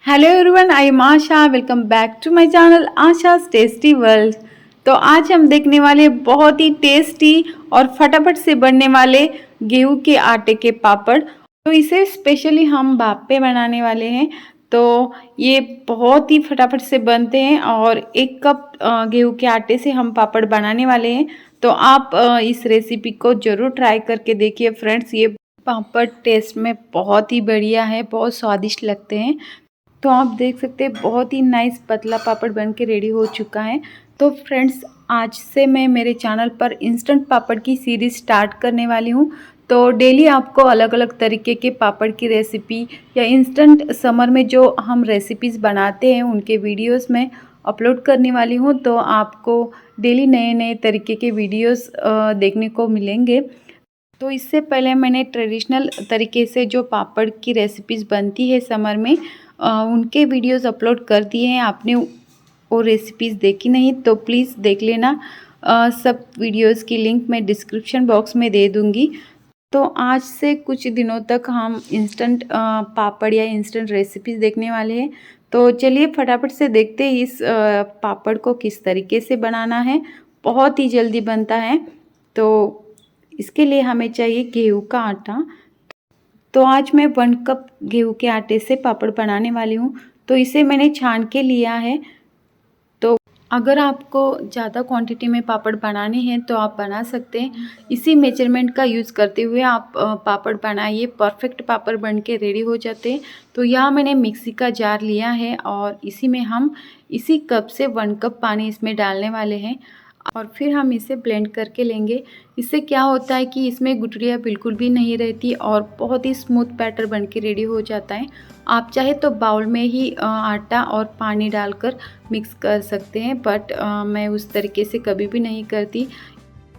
Hello everyone, I am Asha. Welcome back to my channel Asha's tasty world. तो आज हम देखने वाले बहुत ही टेस्टी और फटाफट से बनने वाले गेहूं के आटे के पापड़। तो इसे स्पेशली हम भाप पे बनाने वाले हैं। तो ये बहुत ही फटाफट से बनते हैं और 1 कप गेहूं के आटे से हम पापड़ बनाने वाले हैं। तो आप इस रेसिपी को ज़रूर ट्राई करके देखिए फ्रेंड्स। ये पापड़ टेस्ट में बहुत ही बढ़िया है, बहुत स्वादिष्ट लगते हैं। तो आप देख सकते हैं बहुत ही नाइस पतला पापड़ बन के रेडी हो चुका है। तो फ्रेंड्स, आज से मैं मेरे चैनल पर इंस्टेंट पापड़ की सीरीज़ स्टार्ट करने वाली हूँ। तो डेली आपको अलग अलग तरीके के पापड़ की रेसिपी या इंस्टेंट समर में जो हम रेसिपीज़ बनाते हैं उनके वीडियोस में अपलोड करने वाली हूँ। तो आपको डेली नए नए तरीके के वीडियोस देखने को मिलेंगे। तो इससे पहले मैंने ट्रेडिशनल तरीके से जो पापड़ की रेसिपीज़ बनती है समर में उनके वीडियोस अपलोड कर दिए हैं। आपने वो रेसिपीज़ देखी नहीं तो प्लीज़ देख लेना। सब वीडियोस की लिंक मैं डिस्क्रिप्शन बॉक्स में दे दूँगी। तो आज से कुछ दिनों तक हम इंस्टेंट पापड़ या इंस्टेंट रेसिपीज़ देखने वाले हैं। तो चलिए फटाफट से देखते हैं इस पापड़ को किस तरीके से बनाना है। बहुत ही जल्दी बनता है। तो इसके लिए हमें चाहिए गेहूं का आटा। तो आज मैं 1 कप गेहूं के आटे से पापड़ बनाने वाली हूँ। तो इसे मैंने छान के लिया है। तो अगर आपको ज़्यादा क्वांटिटी में पापड़ बनाने हैं तो आप बना सकते हैं। इसी मेजरमेंट का यूज़ करते हुए आप पापड़ बनाइए, परफेक्ट पापड़ बन के रेडी हो जाते हैं। तो यहाँ मैंने मिक्सी का जार लिया है और इसी में हम इसी कप से 1 कप पानी इसमें डालने वाले हैं और फिर हम इसे ब्लेंड करके लेंगे। इससे क्या होता है कि इसमें गुठलियाँ बिल्कुल भी नहीं रहती और बहुत ही स्मूथ बैटर बन के रेडी हो जाता है। आप चाहे तो बाउल में ही आटा और पानी डालकर मिक्स कर सकते हैं, बट मैं उस तरीके से कभी भी नहीं करती।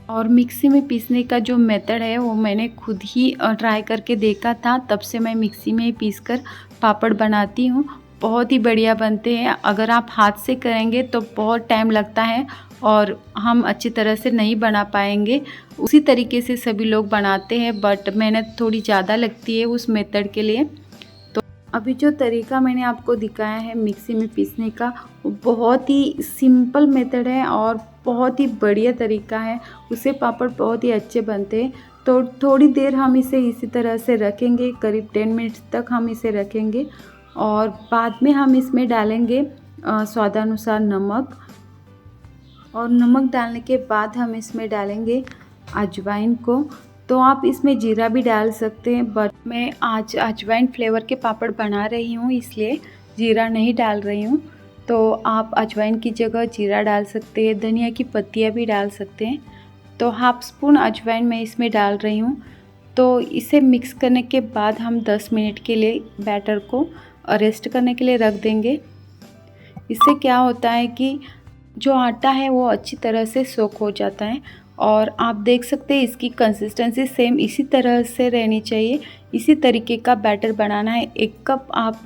और मिक्सी में पीसने का जो मेथड है वो मैंने खुद ही ट्राई करके देखा था, तब से मैं मिक्सी में ही पीसकर पापड़ बनाती हूँ। बहुत ही बढ़िया बनते हैं। अगर आप हाथ से करेंगे तो बहुत टाइम लगता है और हम अच्छी तरह से नहीं बना पाएंगे। उसी तरीके से सभी लोग बनाते हैं, बट मेहनत थोड़ी ज़्यादा लगती है उस मेथड के लिए। तो अभी जो तरीका मैंने आपको दिखाया है मिक्सी में पीसने का, वो बहुत ही सिंपल मेथड है और बहुत ही बढ़िया तरीका है। उससे पापड़ बहुत ही अच्छे बनते हैं। तो थोड़ी देर हम इसे इसी तरह से रखेंगे, करीब 10 मिनट्स तक हम इसे रखेंगे और बाद में हम इसमें डालेंगे स्वादानुसार नमक। और नमक डालने के बाद हम इसमें डालेंगे अजवाइन को। तो आप इसमें जीरा भी डाल सकते हैं, बट मैं आज अजवाइन फ्लेवर के पापड़ बना रही हूँ इसलिए जीरा नहीं डाल रही हूँ। तो आप अजवाइन की जगह जीरा डाल सकते हैं, धनिया की पत्तियाँ भी डाल सकते हैं। तो हाफ स्पून अजवाइन मैं इसमें डाल रही हूँ। तो इसे मिक्स करने के बाद हम 10 मिनट के लिए बैटर को रेस्ट करने के लिए रख देंगे। इससे क्या होता है कि जो आटा है वो अच्छी तरह से सोक हो जाता है। और आप देख सकते हैं इसकी कंसिस्टेंसी सेम इसी तरह से रहनी चाहिए। इसी तरीके का बैटर बनाना है। 1 कप आप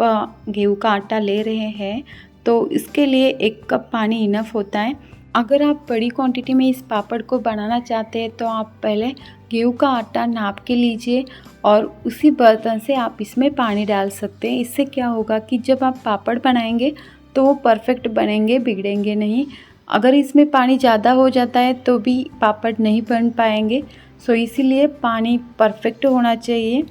गेहूं का आटा ले रहे हैं तो इसके लिए 1 कप पानी इनफ होता है। अगर आप बड़ी क्वांटिटी में इस पापड़ को बनाना चाहते हैं तो आप पहले गेहूं का आटा नाप के लीजिए और उसी बर्तन से आप इसमें पानी डाल सकते हैं। इससे क्या होगा कि जब आप पापड़ बनाएंगे तो वो परफेक्ट बनेंगे, बिगड़ेंगे नहीं। अगर इसमें पानी ज़्यादा हो जाता है तो भी पापड़ नहीं बन पाएंगे। सो इसीलिए पानी परफेक्ट होना चाहिए।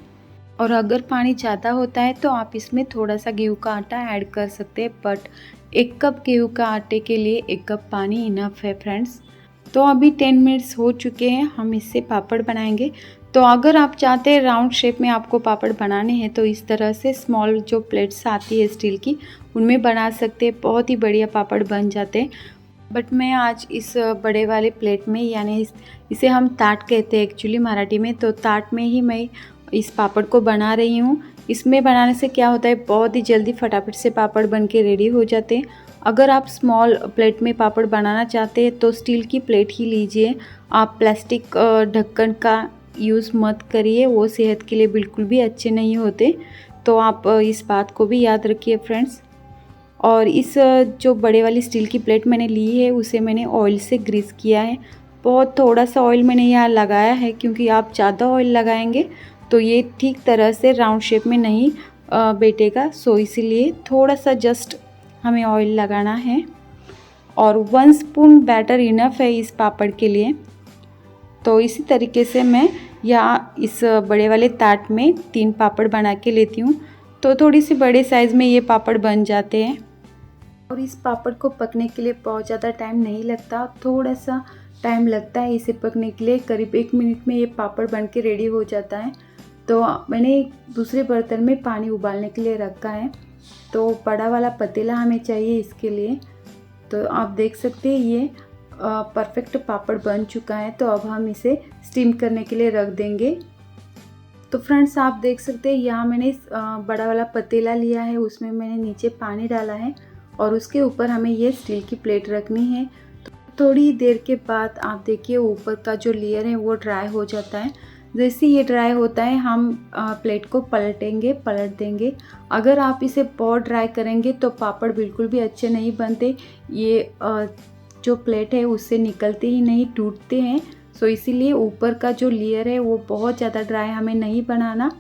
और अगर पानी ज़्यादा होता है तो आप इसमें थोड़ा सा गेहूं का आटा ऐड कर सकते हैं, बट 1 कप गेहूं का आटे के लिए 1 कप पानी इनफ है फ्रेंड्स। तो अभी 10 मिनट्स हो चुके हैं, हम इससे पापड़ बनाएंगे। तो अगर आप चाहते हैं राउंड शेप में आपको पापड़ बनाने हैं तो इस तरह से स्मॉल जो प्लेट्स आती है स्टील की, उनमें बना सकते हैं। बहुत ही बढ़िया पापड़ बन जाते हैं। बट मैं आज इस बड़े वाले प्लेट में, यानी इसे हम ताट कहते हैं एक्चुअली मराठी में, तो ताट में ही मैं इस पापड़ को बना रही हूँ। इसमें बनाने से क्या होता है, बहुत ही जल्दी फटाफट से पापड़ बन के रेडी हो जाते हैं। अगर आप स्मॉल प्लेट में पापड़ बनाना चाहते हैं तो स्टील की प्लेट ही लीजिए। आप प्लास्टिक ढक्कन का यूज़ मत करिए, वो सेहत के लिए बिल्कुल भी अच्छे नहीं होते। तो आप इस बात को भी याद रखिए फ्रेंड्स। और इस जो बड़े वाली स्टील की प्लेट मैंने ली है उसे मैंने ऑयल से ग्रीस किया है। बहुत थोड़ा सा ऑयल मैंने यहाँ लगाया है क्योंकि आप ज़्यादा ऑयल लगाएंगे तो ये ठीक तरह से राउंड शेप में नहीं बैठेगा, सो इसीलिए थोड़ा सा जस्ट हमें ऑयल लगाना है और 1 स्पून बैटर इनफ है इस पापड़ के लिए। तो इसी तरीके से मैं यहाँ इस बड़े वाले ताट में 3 पापड़ बना के लेती हूँ। तो थोड़ी सी बड़े साइज़ में ये पापड़ बन जाते हैं और इस पापड़ को पकने के लिए बहुत ज़्यादा टाइम नहीं लगता, थोड़ा सा टाइम लगता है इसे पकने के लिए। करीब 1 मिनट में ये पापड़ बन के रेडी हो जाता है। तो मैंने दूसरे बर्तन में पानी उबालने के लिए रखा है। तो बड़ा वाला पतीला हमें चाहिए इसके लिए। तो आप देख सकते हैं ये परफेक्ट पापड़ बन चुका है। तो अब हम इसे स्टीम करने के लिए रख देंगे। तो फ्रेंड्स आप देख सकते हैं यहाँ मैंने बड़ा वाला पतीला लिया है, उसमें मैंने नीचे पानी डाला है और उसके ऊपर हमें ये स्टील की प्लेट रखनी है। तो थोड़ी देर के बाद आप देखिए ऊपर का जो लेयर है वो ड्राई हो जाता है। जैसे ये ड्राई होता है हम प्लेट को पलट देंगे। अगर आप इसे बहुत ड्राई करेंगे तो पापड़ बिल्कुल भी अच्छे नहीं बनते। ये जो प्लेट है उससे निकलते ही नहीं, टूटते हैं। सो इसीलिए ऊपर का जो लेयर है वो बहुत ज़्यादा ड्राई हमें नहीं बनाना,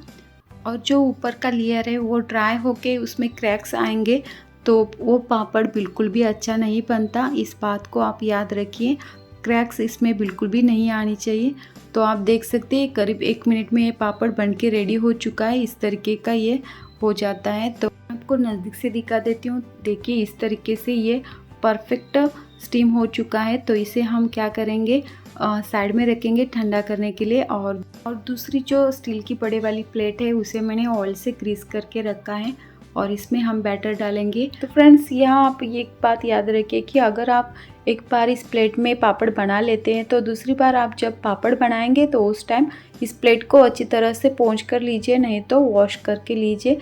और जो ऊपर का लेयर है वो ड्राई होके उसमें क्रैक्स आएंगे तो वो पापड़ बिल्कुल भी अच्छा नहीं बनता। इस बात को आप याद रखिए, क्रैक्स इसमें बिल्कुल भी नहीं आनी चाहिए। तो आप देख सकते हैं करीब 1 मिनट में ये पापड़ बन के रेडी हो चुका है। इस तरीके का ये हो जाता है। तो आपको नज़दीक से दिखा देती हूँ। देखिए इस तरीके से ये परफेक्ट स्टीम हो चुका है। तो इसे हम क्या करेंगे, साइड में रखेंगे ठंडा करने के लिए। और दूसरी जो स्टील की बड़े वाली प्लेट है उसे मैंने ऑयल से ग्रीस करके रखा है और इसमें हम बैटर डालेंगे। तो फ्रेंड्स यहाँ आप ये एक बात याद रखिए कि अगर आप एक बार इस प्लेट में पापड़ बना लेते हैं तो दूसरी बार आप जब पापड़ बनाएंगे तो उस टाइम इस प्लेट को अच्छी तरह से पोंछ कर लीजिए, नहीं तो वॉश करके लीजिए।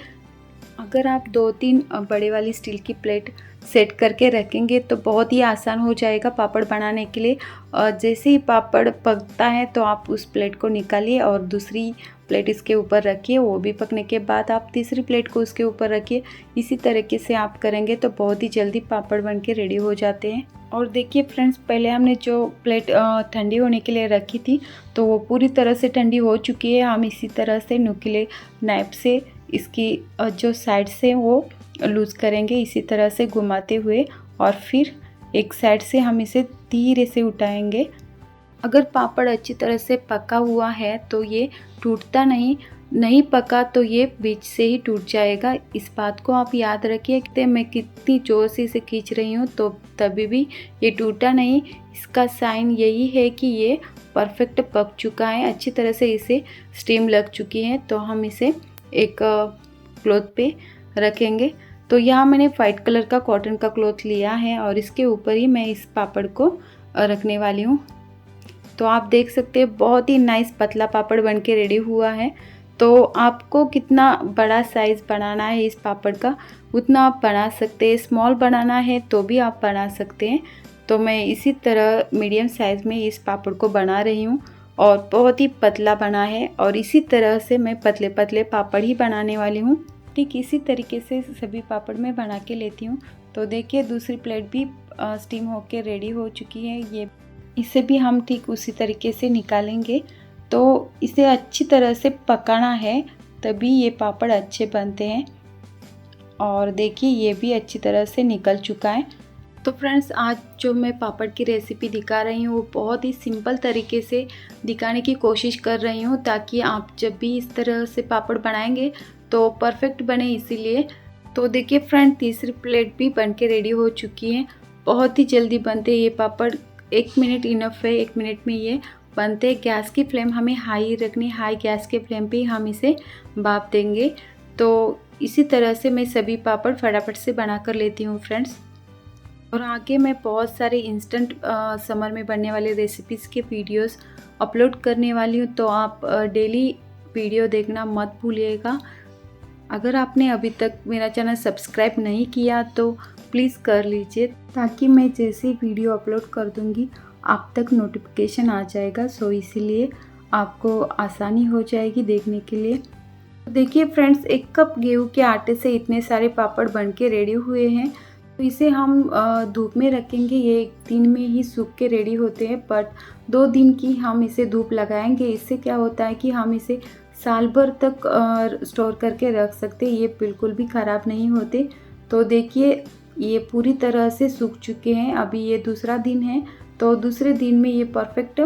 अगर आप 2-3 बड़े वाली स्टील की प्लेट सेट करके रखेंगे तो बहुत ही आसान हो जाएगा पापड़ बनाने के लिए। जैसे ही पापड़ पकता है तो आप उस प्लेट को निकालिए और दूसरी प्लेट इसके ऊपर रखिए। वो भी पकने के बाद आप तीसरी प्लेट को उसके ऊपर रखिए। इसी तरीके से आप करेंगे तो बहुत ही जल्दी पापड़ बन के रेडी हो जाते हैं। और देखिए फ्रेंड्स, पहले हमने जो प्लेट ठंडी होने के लिए रखी थी तो वो पूरी तरह से ठंडी हो चुकी है। हम इसी तरह से नुकीले नाइफ से इसकी जो साइड से वो लूज़ करेंगे, इसी तरह से घुमाते हुए, और फिर एक साइड से हम इसे धीरे से उठाएंगे। अगर पापड़ अच्छी तरह से पका हुआ है तो ये टूटता नहीं पका तो ये बीच से ही टूट जाएगा। इस बात को आप याद रखिए कि मैं कितनी जोर से इसे खींच रही हूँ तो तभी भी ये टूटा नहीं। इसका साइन यही है कि ये परफेक्ट पक चुका है, अच्छी तरह से इसे स्टीम लग चुकी है। तो हम इसे एक क्लॉथ पे रखेंगे। तो यहाँ मैंने वाइट कलर का कॉटन का क्लॉथ लिया है और इसके ऊपर ही मैं इस पापड़ को रखने वाली हूँ। तो आप देख सकते हैं बहुत ही नाइस पतला पापड़ बन के रेडी हुआ है। तो आपको कितना बड़ा साइज़ बनाना है इस पापड़ का उतना आप बना सकते हैं। स्मॉल बनाना है तो भी आप बना सकते हैं। तो मैं इसी तरह मीडियम साइज़ में इस पापड़ को बना रही हूँ और बहुत ही पतला बना है। और इसी तरह से मैं पतले पतले पापड़ ही बनाने वाली हूँ। ठीक इसी तरीके से सभी पापड़ मैं बना के लेती हूँ। तो देखिए दूसरी प्लेट भी स्टीम होके रेडी हो चुकी है। ये इसे भी हम ठीक उसी तरीके से निकालेंगे। तो इसे अच्छी तरह से पकाना है तभी ये पापड़ अच्छे बनते हैं। और देखिए ये भी अच्छी तरह से निकल चुका है। तो फ्रेंड्स आज जो मैं पापड़ की रेसिपी दिखा रही हूँ वो बहुत ही सिंपल तरीके से दिखाने की कोशिश कर रही हूँ ताकि आप जब भी इस तरह से पापड़ बनाएंगे तो परफेक्ट बने, इसीलिए। तो देखिए फ्रेंड तीसरी प्लेट भी बन के रेडी हो चुकी है। बहुत ही जल्दी बनते हैं ये पापड़, 1 मिनट इनफ है, 1 मिनट में ये बनते। गैस की फ्लेम हमें हाई रखनी, हाई गैस के फ्लेम पे हम इसे भाप देंगे। तो इसी तरह से मैं सभी पापड़ फटाफट से बना कर लेती हूँ फ्रेंड्स। और आगे मैं बहुत सारे इंस्टेंट समर में बनने वाले रेसिपीज़ के वीडियोस अपलोड करने वाली हूँ। तो आप डेली वीडियो देखना मत भूलिएगा। अगर आपने अभी तक मेरा चैनल सब्सक्राइब नहीं किया तो प्लीज़ कर लीजिए ताकि मैं जैसे वीडियो अपलोड कर दूँगी आप तक नोटिफिकेशन आ जाएगा। सो इसीलिए आपको आसानी हो जाएगी देखने के लिए। देखिए फ्रेंड्स 1 कप गेहूं के आटे से इतने सारे पापड़ बन के रेडी हुए हैं। तो इसे हम धूप में रखेंगे। ये 1 दिन में ही सूख के रेडी होते हैं, बट 2 दिन की हम इसे धूप लगाएंगे। इससे क्या होता है कि हम इसे साल भर तक स्टोर करके रख सकते, ये बिल्कुल भी ख़राब नहीं होते। तो देखिए ये पूरी तरह से सूख चुके हैं। अभी ये दूसरा दिन है, तो दूसरे दिन में ये परफेक्ट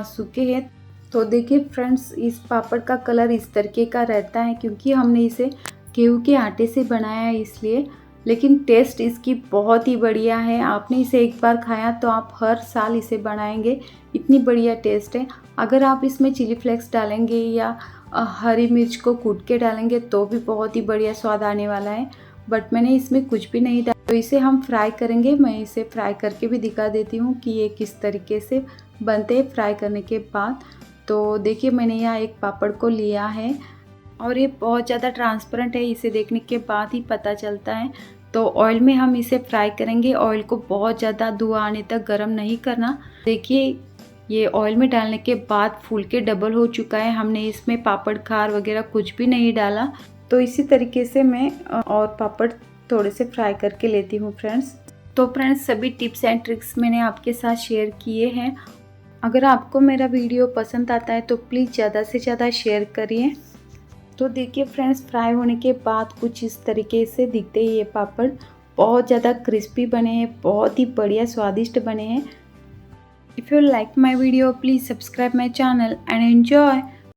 सूखे हैं। तो देखिए फ्रेंड्स, इस पापड़ का कलर इस तरीके का रहता है क्योंकि हमने इसे गेहूं के आटे से बनाया है इसलिए। लेकिन टेस्ट इसकी बहुत ही बढ़िया है। आपने इसे एक बार खाया तो आप हर साल इसे बनाएंगे, इतनी बढ़िया टेस्ट है। अगर आप इसमें चिली फ्लेक्स डालेंगे या हरी मिर्च को कूट के डालेंगे तो भी बहुत ही बढ़िया स्वाद आने वाला है। बट मैंने इसमें कुछ भी नहीं डाला। तो इसे हम फ्राई करेंगे। मैं इसे फ्राई करके भी दिखा देती हूँ कि ये किस तरीके से बनते हैं फ्राई करने के बाद। तो देखिए मैंने यहाँ एक पापड़ को लिया है और ये बहुत ज़्यादा ट्रांसपेरेंट है, इसे देखने के बाद ही पता चलता है। तो ऑयल में हम इसे फ्राई करेंगे। ऑयल को बहुत ज़्यादा धुआं आने तक गर्म नहीं करना। देखिए ये ऑयल में डालने के बाद फूल के डबल हो चुका है। हमने इसमें पापड़ खार वगैरह कुछ भी नहीं डाला। तो इसी तरीके से मैं और पापड़ थोड़े से फ्राई करके लेती हूँ फ्रेंड्स। तो फ्रेंड्स, सभी टिप्स एंड ट्रिक्स मैंने आपके साथ शेयर किए हैं। अगर आपको मेरा वीडियो पसंद आता है तो प्लीज़ ज़्यादा से ज़्यादा शेयर करिए। तो देखिए फ्रेंड्स, फ्राई होने के बाद कुछ इस तरीके से दिखते हैं ये पापड़। बहुत ज़्यादा क्रिस्पी बने हैं, बहुत ही बढ़िया स्वादिष्ट बने हैं। If you like my video please subscribe my channel and enjoy.